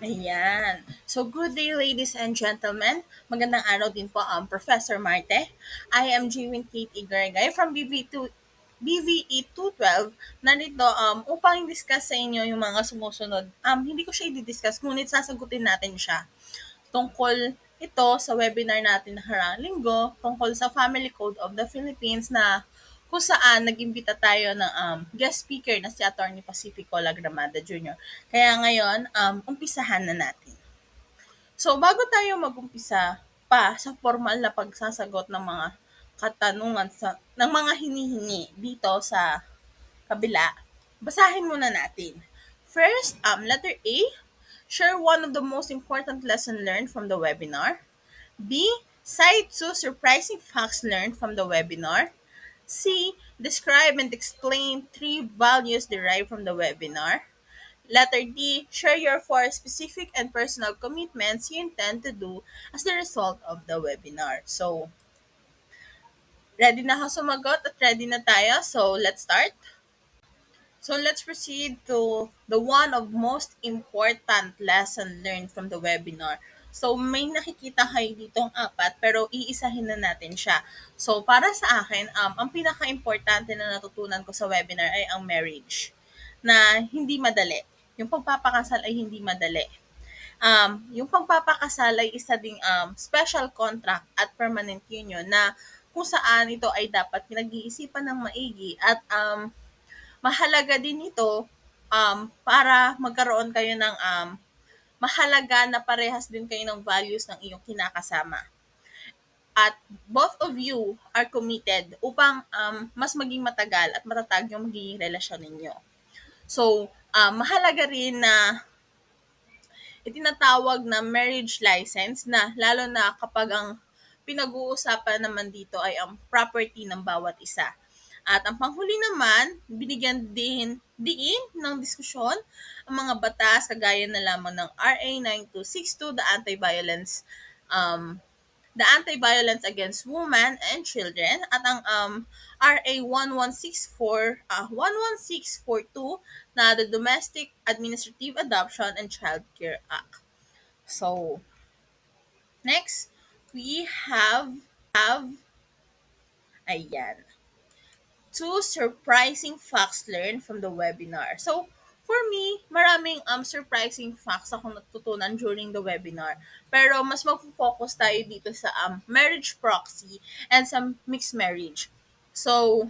Ayan. So, good day ladies and gentlemen. Magandang araw din po Professor Marte. I am Jewin Kate Igargay from BVE 212. Narito upang i-discuss sa inyo yung mga sumusunod. Hindi ko siya i-discuss, ngunit sasagutin natin siya. Tungkol ito sa webinar natin nakaraang linggo tungkol sa Family Code of the Philippines na kung saan nag-imbita tayo ng guest speaker na si Atty. Pacifico Lagramada Jr. Kaya ngayon, umpisahan na natin. So, bago tayo mag-umpisa pa sa formal na pagsasagot ng mga katanungan ng mga hinihingi dito sa kabila, basahin muna natin. First, letter A, share one of the most important lesson learned from the webinar. B, cite two surprising facts learned from the webinar. C, describe and explain three values derived from the webinar. Letter D, share your four specific and personal commitments you intend to do as the result of the webinar. So, ready na ako sumagot at ready na tayo. So, let's start. So, let's proceed to the one of most important lesson learned from the webinar. So, may nakikita kayo ditong apat pero iisahin na natin siya. So, para sa akin, ang pinaka-importante na natutunan ko sa webinar ay ang marriage na hindi madali. Yung pagpapakasal ay hindi madali. Yung pagpapakasal ay isa ding special contract at permanent union na kung saan ito ay dapat pinag-iisipan ng maigi at mahalaga din ito para magkaroon kayo ng mahalaga na parehas din kayo ng values ng iyong kinakasama. At both of you are committed upang mas maging matagal at matatag yung magiging relasyon ninyo. So, mahalaga rin na itinatawag na marriage license na lalo na kapag ang pinag-uusapan naman dito ay ang property ng bawat isa. At ang panghuli naman, binigyan diin ng diskusyon ang mga batas kagaya na lamang ng RA 9262, um, the Anti-Violence Against Women and Children at ang RA 1164 na the Domestic Administrative Adoption and Child Care Act. So, next, we have ayan, two surprising facts learned from the webinar. So, for me, maraming surprising facts akong natutunan during the webinar. Pero mas mag-focus tayo dito sa marriage proxy and sa mixed marriage. So,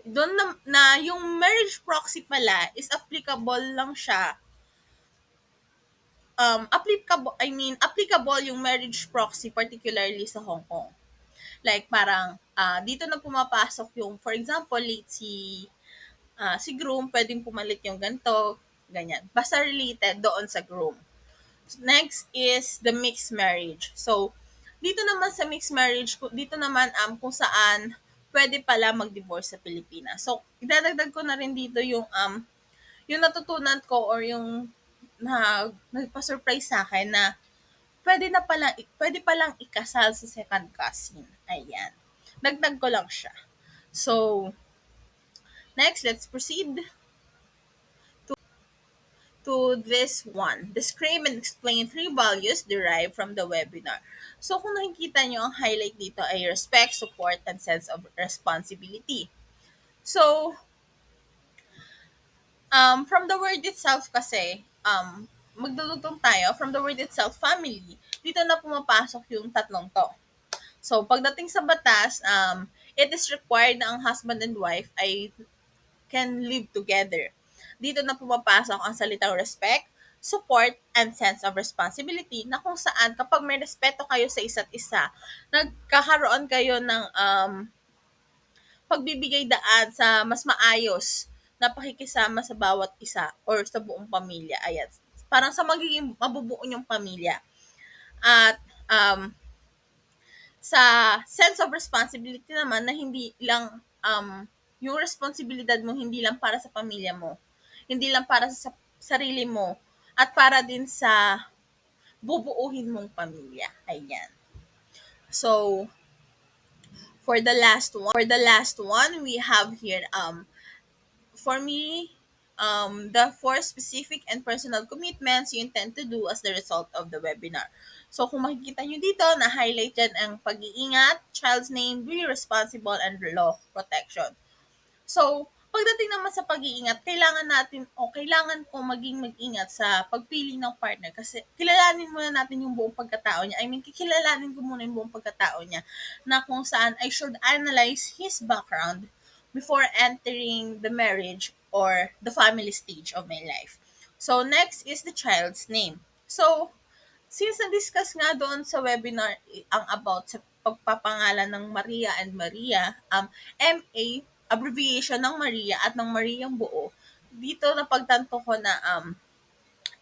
doon na yung marriage proxy pala is applicable lang siya. Applicable yung marriage proxy particularly sa Hong Kong. Like parang dito na pumapasok yung, for example, late si groom, pwedeng pumalit yung ganito, ganyan. Basta related doon sa groom. Next is the mixed marriage. So, dito naman sa mixed marriage, dito naman kung saan pwede pala mag-divorce sa Pilipinas. So, idadagdag ko na rin dito yung natutunan ko or yung nagpa-surprise sa akin na pwede palang ikasal sa second cousin. Ayan. Dagdag ko lang siya. So, next, let's proceed to this one. Describe and explain three values derived from the webinar. So, kung nakikita nyo, ang highlight dito ay respect, support, and sense of responsibility. So, from the word itself kasi, magdudugtong tayo, from the word itself, family, dito na pumapasok yung tatlong to. So, pagdating sa batas, it is required na ang husband and wife ay can live together. Dito na pumapasok ang salitang respect, support, and sense of responsibility na kung saan kapag may respeto kayo sa isa't isa, nagkakaroon kayo ng pagbibigay daan sa mas maayos na pakikisama sa bawat isa or sa buong pamilya. Ayan. Parang sa magiging mabubuo niyong pamilya. At sa sense of responsibility naman na hindi lang yung responsibilidad mo hindi lang para sa pamilya mo, hindi lang para sa sarili mo, at para din sa bubuuhin mong pamilya. Ayan. So, for the last one we have here for me the four specific and personal commitments you intend to do as the result of the webinar. So kung makikita nyo dito, na-highlight dyan ang pag-iingat, child's name, be responsible, and law protection. So, pagdating naman sa pag-iingat, kailangan natin o kailangan ko maging mag-ingat sa pagpili ng partner kasi kilalanin muna natin yung buong pagkatao niya. I mean, kikilalanin ko muna yung buong pagkatao niya na kung saan I should analyze his background before entering the marriage or the family stage of my life. So, next is the child's name. So, since na-discuss nga doon sa webinar ang about sa pagpapangalan ng Maria and Maria, MA, abbreviation ng Maria at ng Mariang buo, dito napagtanto ko na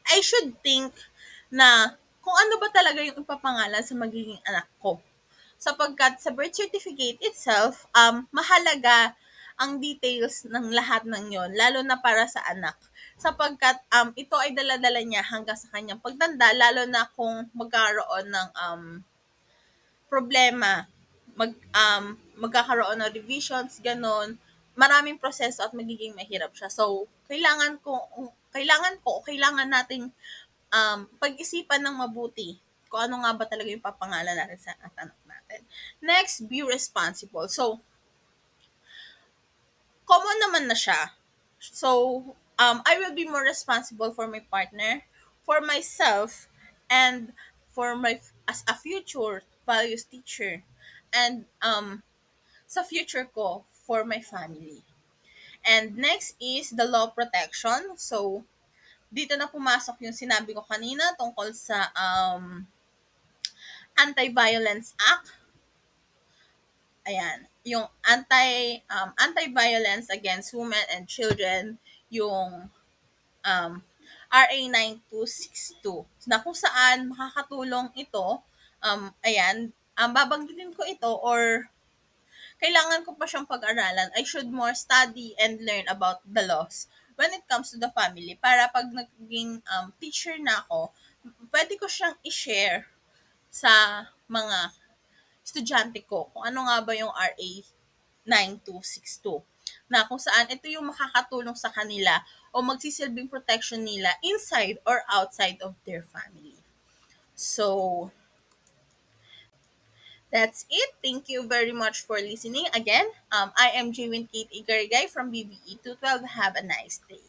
I should think na kung ano ba talaga yung ipapangalan sa magiging anak ko. Sapagkat sa birth certificate itself, mahalaga ang details ng lahat ng yon, lalo na para sa anak. Sapagkat ito ay daladala niya hanggang sa kanyang pagtanda, lalo na kung magkaroon ng problema, magkakaroon ng revisions, ganon, maraming proseso at magiging mahirap siya. So, kailangan nating pag-isipan ng mabuti kung ano nga ba talaga yung papangalan natin sa anak natin. Next, be responsible. So, common naman na siya. So, I will be more responsible for my partner, for myself, and for my as a future values teacher, and sa future ko for my family. And next is the law protection. So, dito na pumasok yung sinabi ko kanina tungkol sa Anti-Violence Act. Ayan, yung anti-violence against women and children, yung um, RA 9262 na kung saan makakatulong ito, ayan, babanggitin ko ito or kailangan ko pa siyang pag-aralan. I should more study and learn about the laws when it comes to the family para pag naging teacher na ako, pwede ko siyang i-share sa mga estudyante ko kung ano nga ba yung RA 9262 na kung saan ito yung makakatulong sa kanila o magsisilbing protection nila inside or outside of their family. So, that's it. Thank you very much for listening. Again, I am Jewin Kate Igarigay from BBE 212. Have a nice day.